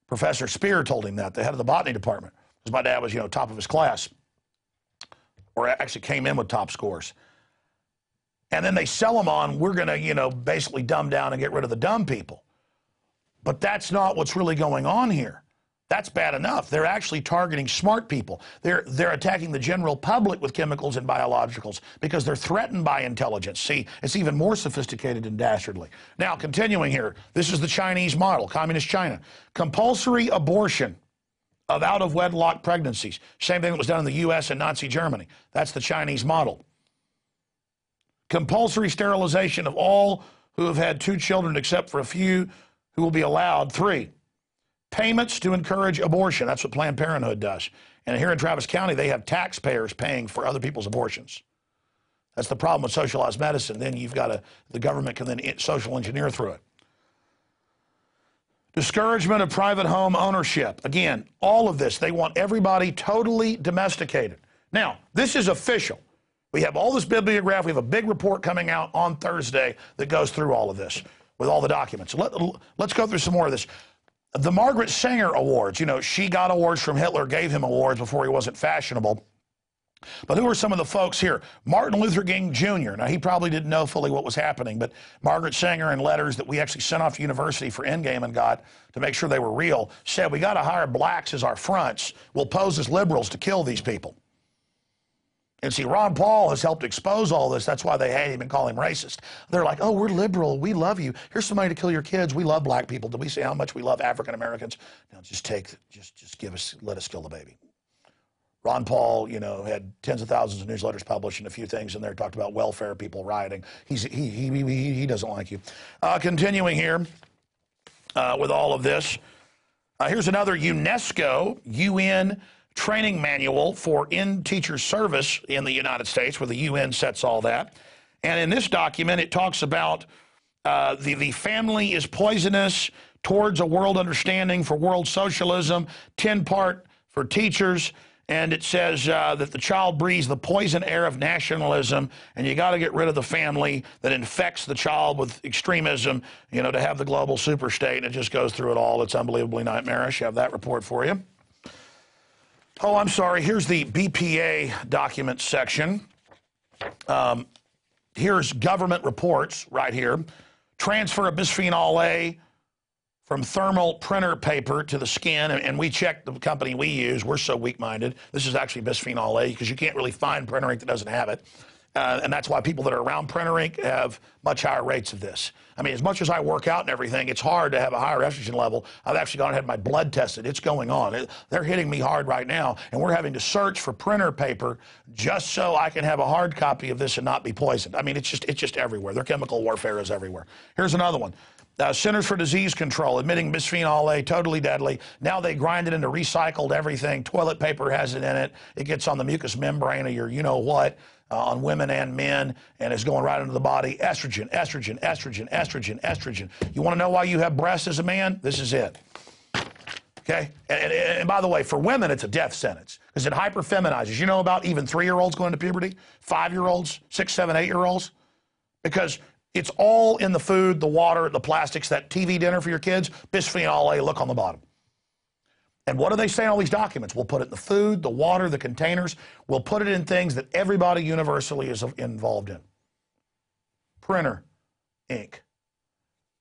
Professor Spear told him that, the head of the botany department, because my dad was, top of his class, or actually came in with top scores. And then they sell them on, we're going to, basically dumb down and get rid of the dumb people. But that's not what's really going on here. That's bad enough. They're actually targeting smart people. They're attacking the general public with chemicals and biologicals because they're threatened by intelligence. See, it's even more sophisticated and dastardly. Now, continuing here, this is the Chinese model, communist China. Compulsory abortion of out-of-wedlock pregnancies. Same thing that was done in the U.S. and Nazi Germany. That's the Chinese model. Compulsory sterilization of all who have had 2 children except for a few who will be allowed 3. Payments to encourage abortion. That's what Planned Parenthood does. And here in Travis County, they have taxpayers paying for other people's abortions. That's the problem with socialized medicine. Then you've got the government can then social engineer through it. Discouragement of private home ownership. Again, all of this, they want everybody totally domesticated. Now, this is official. We have all this bibliograph. We have a big report coming out on Thursday that goes through all of this with all the documents. Let's go through some more of this. The Margaret Sanger Awards, she got awards from Hitler, gave him awards before he wasn't fashionable. But who are some of the folks here? Martin Luther King Jr. Now, he probably didn't know fully what was happening, but Margaret Sanger, in letters that we actually sent off to university for Endgame and got to make sure they were real, said, we got to hire blacks as our fronts. We'll pose as liberals to kill these people. And see, Ron Paul has helped expose all this. That's why they hate him and call him racist. They're like, oh, we're liberal. We love you. Here's some money to kill your kids. We love black people. Did we say how much we love African Americans? No, just let us kill the baby. Ron Paul, had tens of thousands of newsletters published and a few things in there, talked about welfare, people rioting. He doesn't like you. Continuing here with all of this. Here's another UNESCO, UN training manual for in-teacher service in the United States, where the UN sets all that. And in this document, it talks about the family is poisonous towards a world understanding for world socialism, 10-part for teachers. And it says that the child breathes the poison air of nationalism, and you got to get rid of the family that infects the child with extremism, to have the global superstate. And it just goes through it all. It's unbelievably nightmarish. I have that report for you. Oh, I'm sorry. Here's the BPA document section. Here's government reports right here. Transfer of bisphenol A from thermal printer paper to the skin, and we checked the company we use. We're so weak-minded. This is actually bisphenol A because you can't really find printer ink that doesn't have it. And that's why people that are around printer ink have much higher rates of this. I mean, as much as I work out and everything, it's hard to have a higher estrogen level. I've actually gone and had my blood tested. It's going on. They're hitting me hard right now, and we're having to search for printer paper just so I can have a hard copy of this and not be poisoned. I mean, it's just everywhere. Their chemical warfare is everywhere. Here's another one. Centers for Disease Control, admitting bisphenol A, totally deadly. Now they grind it into recycled everything. Toilet paper has it in it. It gets on the mucous membrane of your you-know-what, on women and men, and it's going right into the body. Estrogen, estrogen, estrogen, estrogen, estrogen. You want to know why you have breasts as a man? This is it. Okay? And by the way, for women, it's a death sentence because it hyperfeminizes. You know about even 3-year-olds going into puberty? 5-year-olds, 6, 7, 8-year-olds? Because it's all in the food, the water, the plastics, that TV dinner for your kids, bisphenol A, look on the bottom. And what do they say in all these documents? We'll put it in the food, the water, the containers. We'll put it in things that everybody universally is involved in. Printer ink.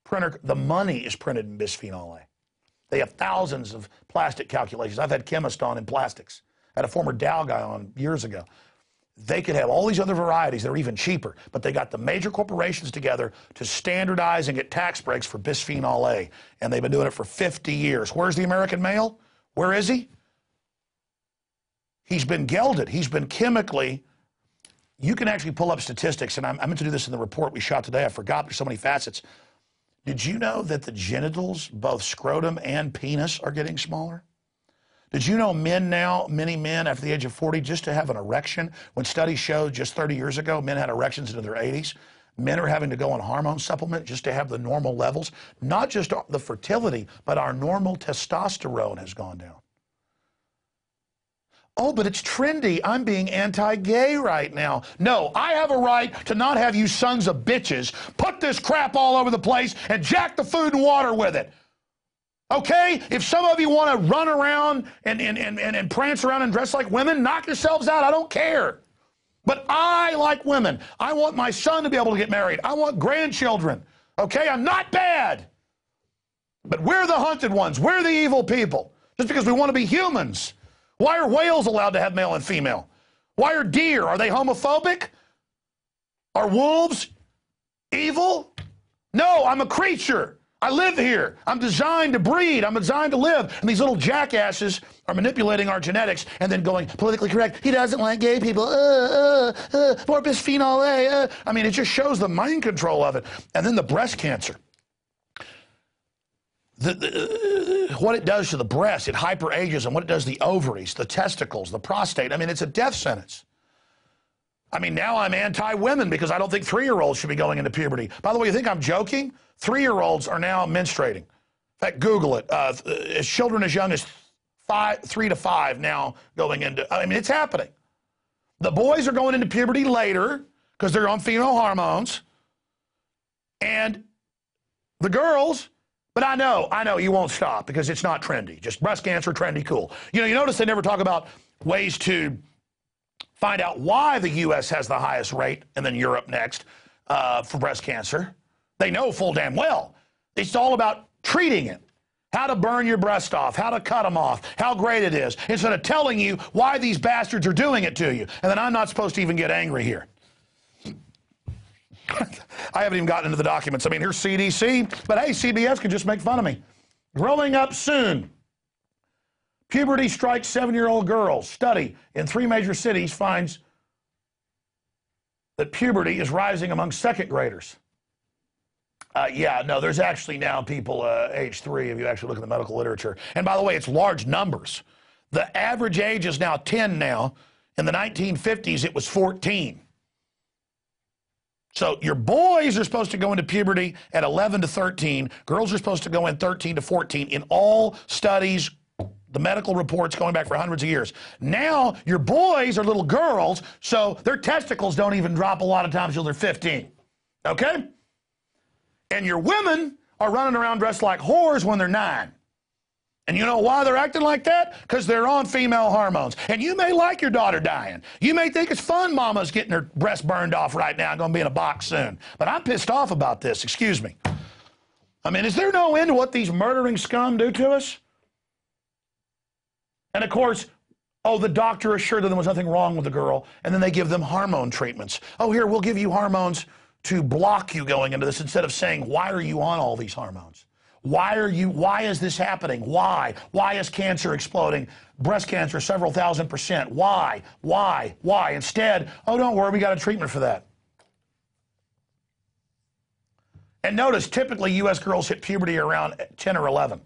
Printer, the money is printed in bisphenol A. They have thousands of plastic calculations. I've had chemists on in plastics. I had a former Dow guy on years ago. They could have all these other varieties that are even cheaper, but they got the major corporations together to standardize and get tax breaks for bisphenol A, and they've been doing it for 50 years. Where's the American male? Where is he? He's been gelded. He's been chemically. You can actually pull up statistics, and I meant to do this in the report we shot today. I forgot, there's so many facets. Did you know that the genitals, both scrotum and penis, are getting smaller? Did you know men now, many men after the age of 40, just to have an erection, when studies showed just 30 years ago, men had erections into their 80s, men are having to go on hormone supplement just to have the normal levels. Not just the fertility, but our normal testosterone has gone down. Oh, but it's trendy. I'm being anti-gay right now. No, I have a right to not have you sons of bitches put this crap all over the place and jack the food and water with it. Okay? If some of you want to run around and prance around and dress like women, knock yourselves out. I don't care. But I like women. I want my son to be able to get married. I want grandchildren. Okay? I'm not bad. But we're the hunted ones. We're the evil people. Just because we want to be humans. Why are whales allowed to have male and female? Why are deer? Are they homophobic? Are wolves evil? No, I'm a creature. I live here. I'm designed to breed. I'm designed to live. And these little jackasses are manipulating our genetics and then going politically correct. He doesn't like gay people. More bisphenol A. I mean, it just shows the mind control of it. And then the breast cancer. What it does to the breast, it hyperages them. What it does to the ovaries, the testicles, the prostate. I mean, it's a death sentence. I mean, now I'm anti-women because I don't think 3-year-olds should be going into puberty. By the way, you think I'm joking? 3-year-olds are now menstruating. In fact, Google it. As children as young as 3 to 5 now going into, I mean, it's happening. The boys are going into puberty later because they're on female hormones. And the girls, but I know you won't stop because it's not trendy. Just breast cancer, trendy, cool. You know, you notice they never talk about ways to find out why the U.S. has the highest rate and then Europe next for breast cancer. They know full damn well. It's all about treating it. How to burn your breast off, how to cut them off, how great it is, instead of telling you why these bastards are doing it to you. And then I'm not supposed to even get angry here. I haven't even gotten into the documents. I mean, here's CDC, but hey, CBS can just make fun of me. Growing up soon. Puberty strikes 7-year-old girls. Study in 3 major cities finds that puberty is rising among second graders. Yeah, no, there's actually now people age 3 if you actually look at the medical literature. And by the way, it's large numbers. The average age is now 10 now. In the 1950s, it was 14. So your boys are supposed to go into puberty at 11 to 13. Girls are supposed to go in 13 to 14 in all studies, the medical reports going back for hundreds of years. Now, your boys are little girls, so their testicles don't even drop a lot of times until they're 15. Okay? And your women are running around dressed like whores when they're 9. And you know why they're acting like that? Because they're on female hormones. And you may like your daughter dying. You may think it's fun mama's getting her breast burned off right now and going to be in a box soon. But I'm pissed off about this. Excuse me. I mean, is there no end to what these murdering scum do to us? And of course, oh, the doctor assured them there was nothing wrong with the girl. And then they give them hormone treatments. Oh, here, we'll give you hormones to block you going into this, instead of saying, why are you on all these hormones? Why is this happening? Why? Why is cancer exploding? Breast cancer, several thousand%. Why? Instead, oh, don't worry, we got a treatment for that. And notice, typically, U.S. girls hit puberty around 10 or 11.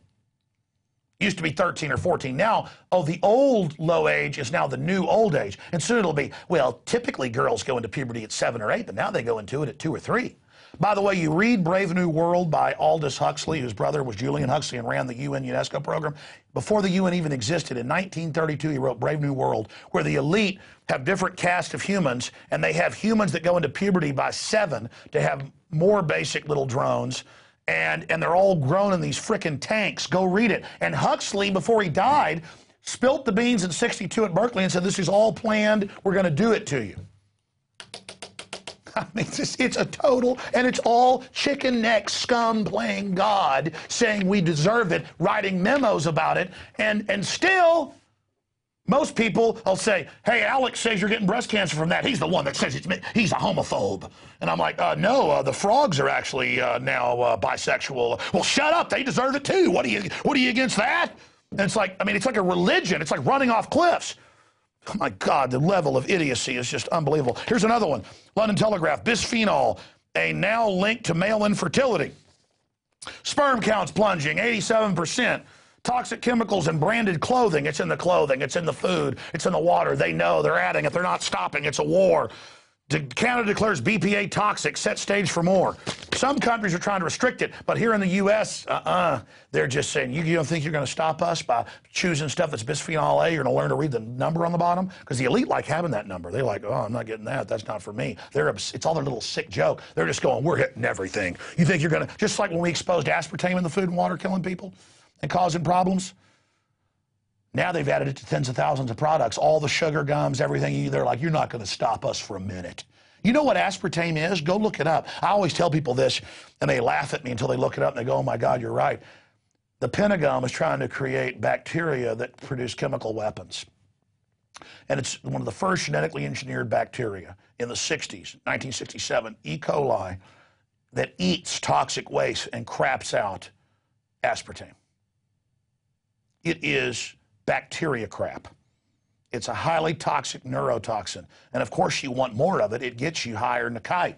Used to be 13 or 14. Now, oh, the old low age is now the new old age. And soon it'll be, well, typically girls go into puberty at 7 or 8, but now they go into it at 2 or 3. By the way, you read Brave New World by Aldous Huxley, whose brother was Julian Huxley and ran the UN UNESCO program. Before the UN even existed, in 1932, he wrote Brave New World, where the elite have different caste of humans, and they have humans that go into puberty by 7 to have more basic little drones. And they're all grown in these frickin' tanks. Go read it. And Huxley, before he died, spilt the beans in '62 at Berkeley and said, this is all planned. We're going to do it to you. I mean, it's a total, and it's all chicken neck scum playing God, saying we deserve it, writing memos about it. And still, most people will say, hey, Alex says you're getting breast cancer from that. He's the one that says it's me. He's a homophobe. And I'm like, no, the frogs are actually now bisexual. Well, shut up. They deserve it too. What are you against that? And it's like, I mean, it's like a religion. It's like running off cliffs. Oh, my God, the level of idiocy is just unbelievable. Here's another one. London Telegraph, bisphenol, a now linked to male infertility. Sperm counts plunging, 87%. Toxic chemicals in branded clothing. It's in the clothing. It's in the food. It's in the water. They know. They're adding it. They're not stopping. It's a war. Canada declares BPA toxic. Set stage for more. Some countries are trying to restrict it, but here in the U.S., they're just saying, you don't think you're going to stop us by choosing stuff that's bisphenol A? You're going to learn to read the number on the bottom? Because the elite like having that number. They're like, oh, I'm not getting that. That's not for me. It's all their little sick joke. They're just going, we're hitting everything. You think you're going to, just like when we exposed aspartame in the food and water killing people? and causing problems. Now they've added it to tens of thousands of products, all the sugar gums, everything. They're like, you're not going to stop us for a minute. You know what aspartame is? Go look it up. I always tell people this, and they laugh at me until they look it up, and they go, oh, my God, you're right. The Pentagon was trying to create bacteria that produce chemical weapons. And it's one of the first genetically engineered bacteria in the 60s, 1967, E. coli, that eats toxic waste and craps out aspartame. It is bacteria crap. It's a highly toxic neurotoxin. And of course you want more of it. It gets you higher than a kite.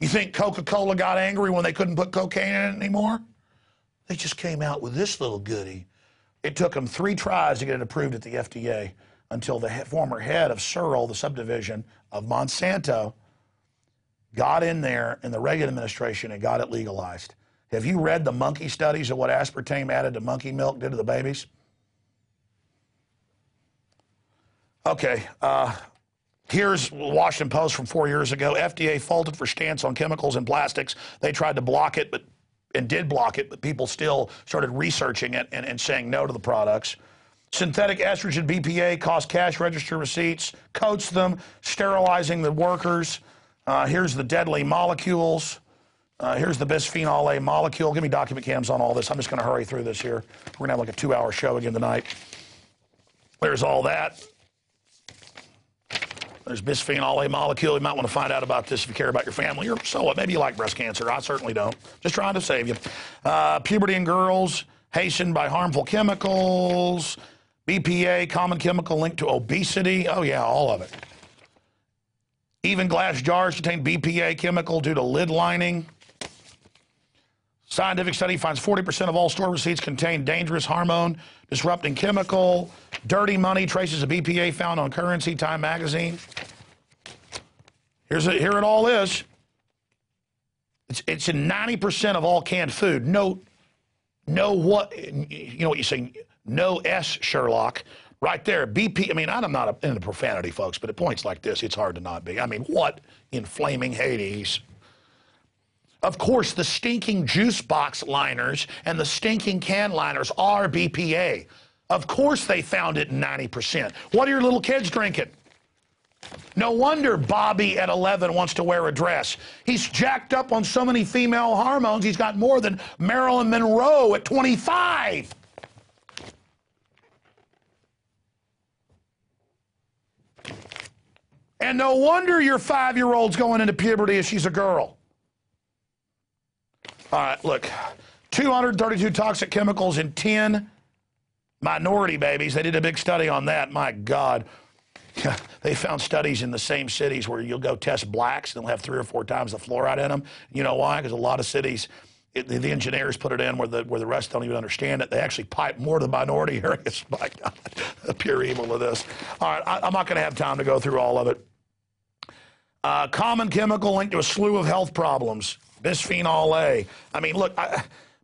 You think Coca-Cola got angry when they couldn't put cocaine in it anymore? They just came out with this little goodie. It took them 3 tries to get it approved at the FDA until the former head of Searle, the subdivision of Monsanto, got in there in the Reagan administration and got it legalized. Have you read the monkey studies of what aspartame added to monkey milk did to the babies? Okay, here's Washington Post from 4 years ago. FDA faulted for stance on chemicals and plastics. They tried to block it, and did block it, but people still started researching it and saying no to the products. Synthetic estrogen, BPA, cost cash register receipts, coats them, sterilizing the workers. Here's the deadly molecules. Here's the bisphenol A molecule. Give me document cams on all this. I'm just going to hurry through this here. We're going to have like a 2-hour show again tonight. There's all that. There's bisphenol A molecule. You might want to find out about this if you care about your family, or so what. Maybe you like breast cancer. I certainly don't. Just trying to save you. Puberty in girls, hastened by harmful chemicals. BPA, common chemical linked to obesity. Oh, yeah, all of it. Even glass jars contain BPA chemical due to lid lining. Scientific study finds 40% of all store receipts contain dangerous hormone disrupting chemical. Dirty money traces of BPA found on currency. Time magazine. Here it all is. It's in 90% of all canned food. No what, you know what you say, no S, Sherlock. Right there, BP, I mean, I'm not into profanity, folks, but at points like this, it's hard to not be. I mean, what in flaming Hades? Of course, the stinking juice box liners and the stinking can liners are BPA. Of course they found it in 90%. What are your little kids drinking? No wonder Bobby at 11 wants to wear a dress. He's jacked up on so many female hormones, he's got more than Marilyn Monroe at 25. And no wonder your 5-year-old's going into puberty if she's a girl. All right, look, 232 toxic chemicals in 10 minority babies. They did a big study on that. My God. They found studies in the same cities where you'll go test blacks and they'll have 3 or 4 times the fluoride in them. You know why? Because a lot of cities, the engineers put it in where the rest don't even understand it. They actually pipe more to the minority areas. My God, the pure evil of this. All right, I'm not going to have time to go through all of it. Common chemical linked to a slew of health problems. Bisphenol A. I mean, look,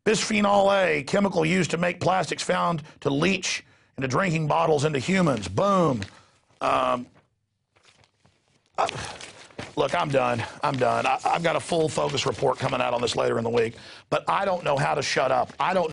bisphenol A, chemical used to make plastics found to leach into drinking bottles into humans. Boom. Look, I'm done. I've got a full focus report coming out on this later in the week, but I don't know how to shut up. I don't